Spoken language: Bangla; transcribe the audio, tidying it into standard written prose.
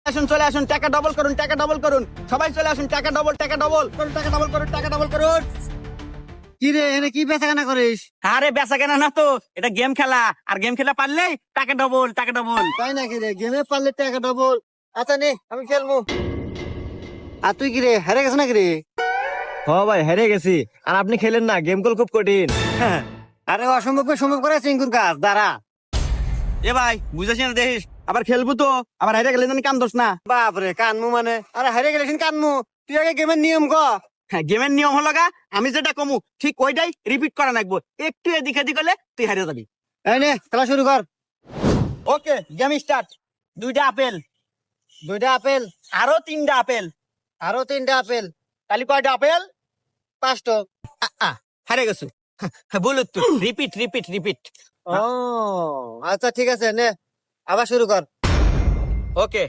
আসুন চলে আসুন, টাকা ডবল করুন, টাকা ডবল করুন, সবাই চলে আসুন, টাকা ডবল করুন, টাকা ডবল করুন, টাকা ডবল করুন। কি রে এনে কি বেচা কেনা করিস? আরে বেচা কেনা না তো, এটা গেম খেলা, আর গেম খেলা পারলেই টাকা ডবল, টাকা ডবল। তাই নাকি রে? গেমে পারলে টাকা ডবল। আচ্ছা নে আমি খেলবো। আর তুই কি রে হেরে গেছ নাকি রে? ভাই হেরে গেছি। আর আপনি খেলেন না, গেম কল খুব কঠিন। আরে অসম্ভব সম্ভব করে চিঙ্কুর কাজ দাঁড়া। এ ভাই বুঝেছি না, দেখিস আবার খেলবো তো, আবার হাইরে গেলে আমি কান দোষ না। বাপরে কানমু মানে? আরে হেরে গেলে কানমু। তুই আগে গেমের নিয়ম ক। হ্যাঁ, গেমের নিয়ম হলো গা, আমি যেটা কমু ঠিক ওইটাই রিপিট করা লাগবো। একটু এদিকে এদিক হলে তুই হারিয়ে যাবি। এই নে খেলা শুরু কর। ওকে, গেম স্টার্ট। দুইটা আপেল, দুইটা আপেল, আরো তিনটা আপেল। আরো তিনটা আপেল, তাহলে কয়টা আপেল? পাঁচটা। হারে গেছো। বলো তো, রিপিট রিপিট রিপিট। ও আচ্ছা ঠিক আছে নে আবার শুরু কর। ওকে,